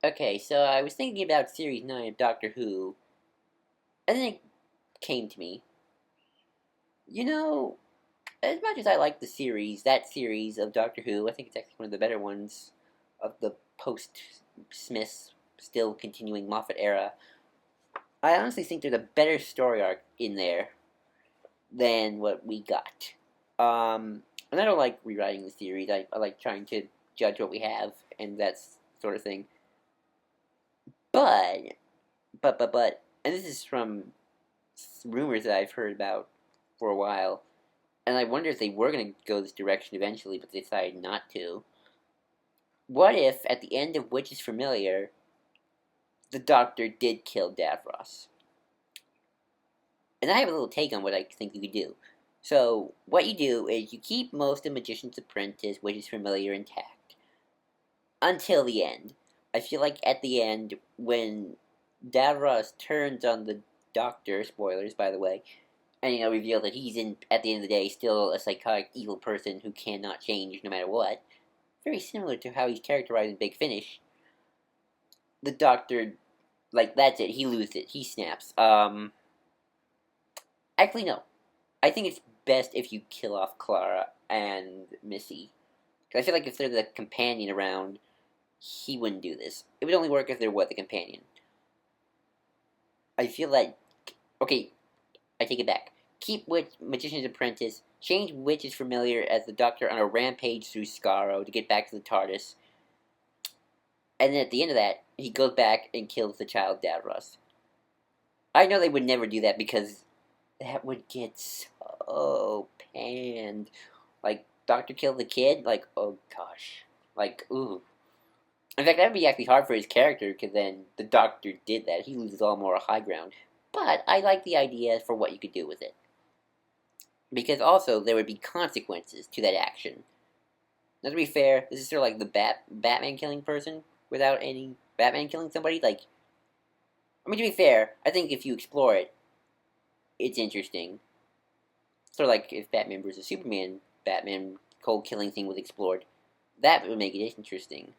Okay, so I was thinking about Series 9 of Doctor Who, and then it came to me. You know, as much as I like the series, that series of Doctor Who, I think it's actually one of the better ones of the post Smiths, still continuing Moffat era. I honestly think there's a better story arc in there than what we got. And I don't like rewriting the series. I like trying to judge what we have and that sort of thing. But, and this is from rumors that I've heard about for a while, and I wonder if they were going to go this direction eventually, but they decided not to. What if, at the end of Which is Familiar, the Doctor did kill Davros? And I have a little take on what I think you could do. So, what you do is you keep most of Magician's Apprentice, Which is Familiar, intact until the end. I feel like at the end, when Davros turns on the Doctor, spoilers by the way, and reveal that he's at the end of the day still a psychotic evil person who cannot change no matter what. Very similar to how he's characterized in Big Finish. The Doctor, like, that's it. He loses it. He snaps. Actually, no. I think it's best if you kill off Clara and Missy. Because I feel like if they're the companion around, he wouldn't do this. It would only work if there was a companion. I feel like... Okay, I take it back. Keep Magician's Apprentice. Change Which is Familiar as the Doctor on a rampage through Skaro to get back to the TARDIS. And then at the end of that, he goes back and kills the child Davros. I know they would never do that because that would get so panned. Like, Doctor killed the kid? Like, oh gosh. Like, ooh. In fact, that would be actually hard for his character because then the Doctor did that. He loses all moral high ground. But I like the idea for what you could do with it. Because also, there would be consequences to that action. Now, to be fair, this is sort of like the Batman killing person without any Batman killing somebody. Like, I mean, to be fair, I think if you explore it, it's interesting. Sort of like if Batman versus Superman, Batman cold killing thing was explored. That would make it interesting.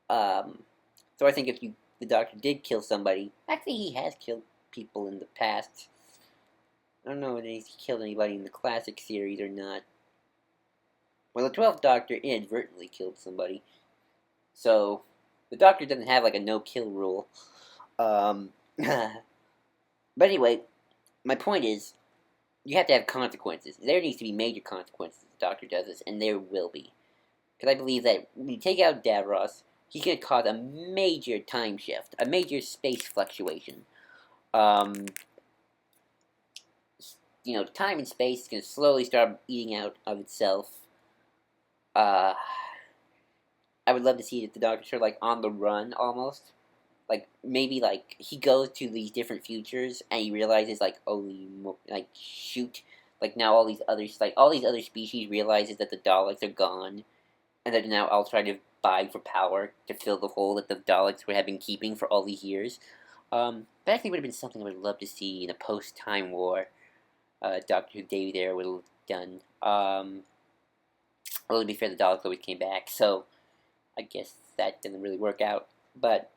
So I think if the Doctor did kill somebody, actually he has killed people in the past. I don't know if he's killed anybody in the classic series or not. Well, the 12th Doctor inadvertently killed somebody. So, the Doctor doesn't have like a no-kill rule. But anyway, my point is, you have to have consequences. There needs to be major consequences if the Doctor does this, and there will be. Because I believe that when you take out Davros, he's going to cause a major time shift, a major space fluctuation. Um, time and space is going to slowly start eating out of itself. I would love to see the Doctor sort of like on the run almost. Like maybe like he goes to these different futures and he realizes like like shoot, like now all these other species realizes that the Daleks are gone and they're now all trying to vie for power to fill the hole that the Daleks have been keeping for all these years. That actually would have been something I would love to see in a post-Time War. Doctor Who David there would have done. Well, to be fair, the Daleks always came back, so I guess that didn't really work out. But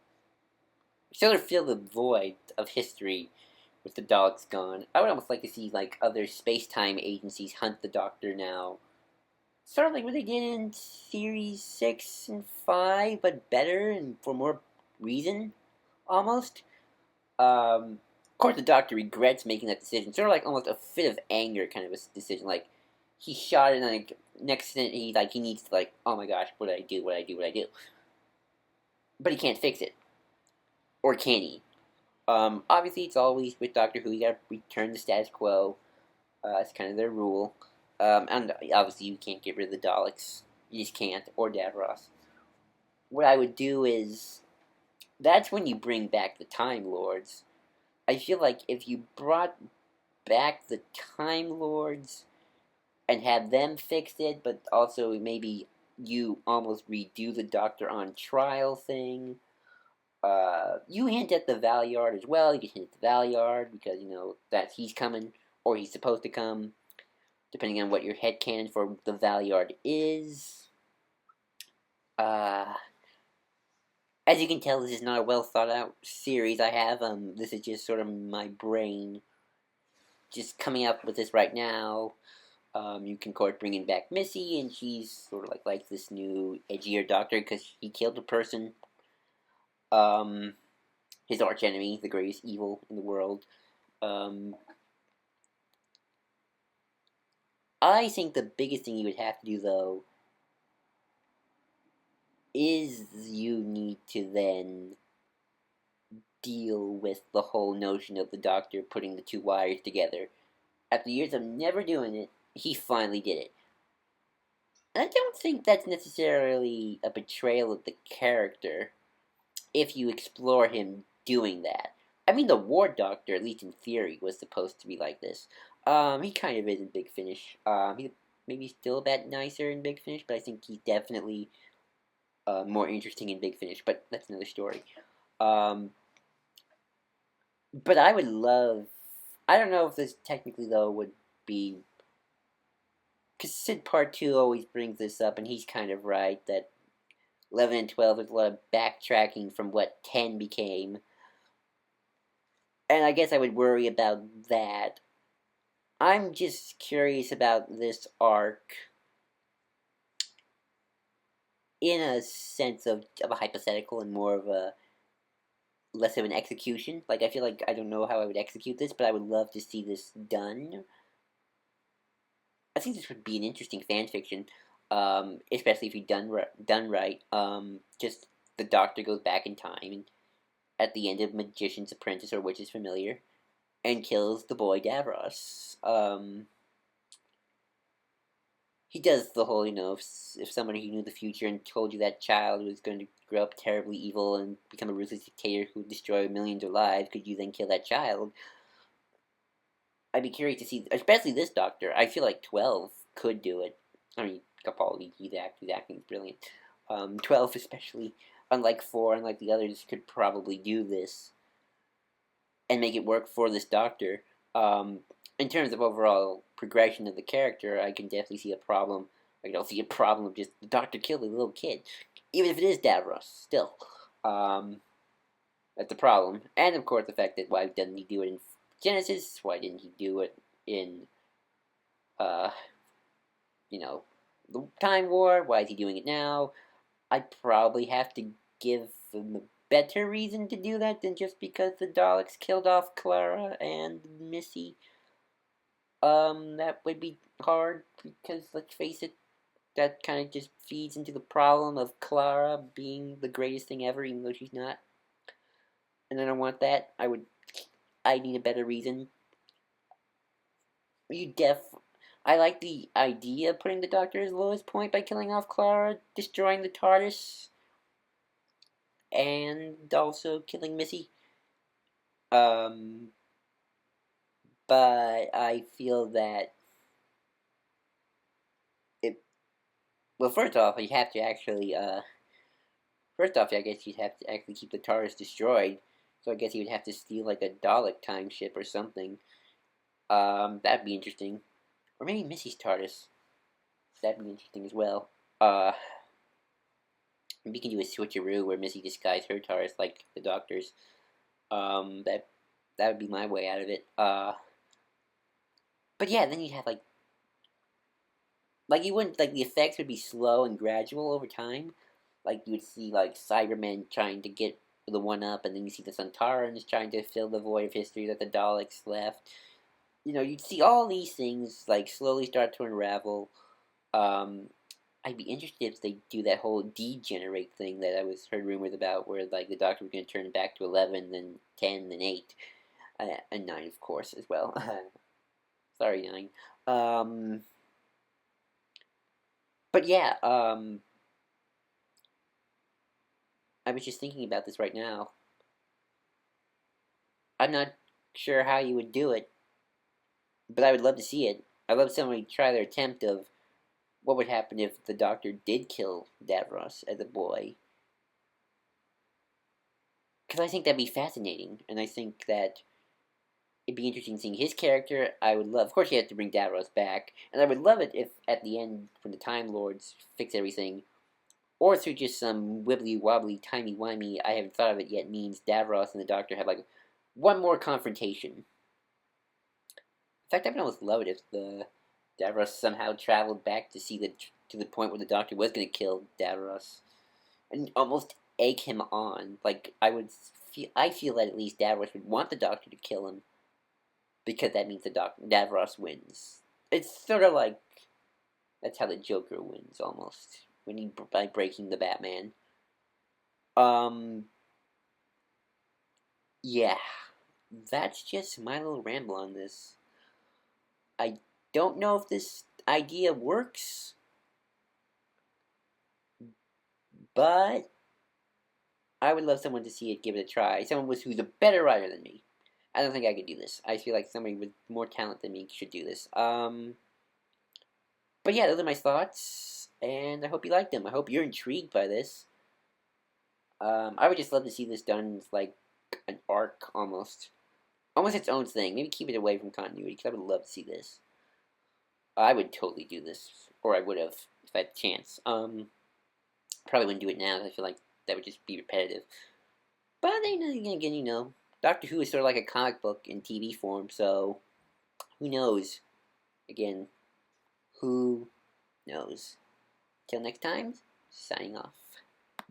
sort of fill the void of history with the Daleks gone. I would almost like to see like other space-time agencies hunt the Doctor now. Sort of like what they did in Series 6 and 5, but better and for more reason, almost. Of course, the Doctor regrets making that decision. Sort of like almost a fit of anger kind of a decision. Like, he shot it and like, next minute he needs to like, oh my gosh, what did I do, what did I do, what did I do? But he can't fix it. Or can he? Obviously, it's always with Doctor Who, you gotta return the status quo. It's kind of their rule. And obviously, you can't get rid of the Daleks. You just can't. Or Davros. What I would do is... That's when you bring back the Time Lords. I feel like if you brought back the Time Lords and had them fix it, but also maybe you almost redo the Doctor on trial thing... you hint at the Valyard as well. You can hint at the Valyard because, that he's coming, or he's supposed to come, depending on what your headcanon for the Valyard is. As you can tell, this is not a well thought out series I have. This is just sort of my brain just coming up with this right now. You can, of course, bring in back Missy, and she's sort of like this new edgier doctor because he killed a person. Um, his arch enemy, the greatest evil in the world. Um, I think the biggest thing you would have to do, though, is you need to then deal with the whole notion of the doctor putting the two wires together. After years of never doing it, he finally did it. And I don't think that's necessarily a betrayal of the character if you explore him doing that. I mean, the Ward Doctor, at least in theory, was supposed to be like this. He kind of is in Big Finish. He maybe still a bit nicer in Big Finish, but I think he's definitely more interesting in Big Finish. But that's another story. Um, but I would love. I don't know if this technically though would be because Sid Part 2 always brings this up, and he's kind of right that 11 and 12 is a lot of backtracking from what 10 became. And I guess I would worry about that. I'm just curious about this arc in a sense of a hypothetical and more of a less of an execution. Like, I feel like I don't know how I would execute this, but I would love to see this done. I think this would be an interesting fan fiction, especially if you done right. Just the Doctor goes back in time and at the end of Magician's Apprentice or Witch's Familiar and kills the boy Davros. He does the whole, if somebody who knew the future and told you that child was going to grow up terribly evil and become a ruthless dictator who would destroy millions of lives, could you then kill that child? I'd be curious to see, especially this Doctor. I feel like 12 could do it. I mean, Capaldi, his acting is brilliant. 12 especially, unlike 4, unlike the others, could probably do this and make it work for this Doctor. In terms of overall progression of the character, I can definitely see a problem. I can also see a problem of just the Doctor killed a little kid, even if it is Davros. Still, that's a problem. And of course, the fact that why doesn't he do it in Genesis? Why didn't he do it in, uh, the Time War? Why is he doing it now? I'd probably have to give him a better reason to do that than just because the Daleks killed off Clara and Missy. That would be hard because let's face it, that kind of just feeds into the problem of Clara being the greatest thing ever, even though she's not. And I don't want that. I need a better reason. I like the idea of putting the Doctor at his lowest point by killing off Clara, destroying the TARDIS, and also killing Missy. Um, but I feel that it. Well, first off, you have to actually. First off, I guess you'd have to actually keep the TARDIS destroyed. So I guess he would have to steal like a Dalek time ship or something. That'd be interesting. Or maybe Missy's TARDIS. That'd be interesting as well. We can do a switcheroo where Missy disguises her TARDIS like the Doctor's. That would be my way out of it. But yeah, then you'd have like you wouldn't the effects would be slow and gradual over time. Like you would see like Cybermen trying to get the one up, and then you see the Santarans trying to fill the void of history that the Daleks left. You'd see all these things like slowly start to unravel. I'd be interested if they do that whole degenerate thing that I was heard rumors about, where like the Doctor was going to turn back to 11, then 10, then 8, and 9, of course, as well. Sorry, 9. But yeah, I was just thinking about this right now. I'm not sure how you would do it, but I would love to see it. I'd love somebody to try their attempt of what would happen if the Doctor did kill Davros as a boy. Because I think that'd be fascinating, and I think that it'd be interesting seeing his character. I would love, of course, you have to bring Davros back, and I would love it if at the end, when the Time Lords fix everything, or through just some wibbly wobbly, timey wimey, I haven't thought of it yet, means Davros and the Doctor have like one more confrontation. In fact, I would almost love it if the Davros somehow traveled back to see to the point where the Doctor was going to kill Davros and almost egg him on. Like I feel that at least Davros would want the Doctor to kill him because that means Davros wins. It's sort of like that's how the Joker wins almost by breaking the Batman. Um, yeah, that's just my little ramble on this. I don't know if this idea works, but I would love someone to see it, give it a try. Someone who's a better writer than me. I don't think I could do this. I feel like somebody with more talent than me should do this. But yeah, those are my thoughts, and I hope you like them. I hope you're intrigued by this. I would just love to see this done as like an arc almost. Almost its own thing. Maybe keep it away from continuity, because I would love to see this. I would totally do this, or I would have if I had a chance. Probably wouldn't do it now. I feel like that would just be repetitive. But then again, Doctor Who is sort of like a comic book in TV form, so who knows? Again, who knows? Till next time, signing off.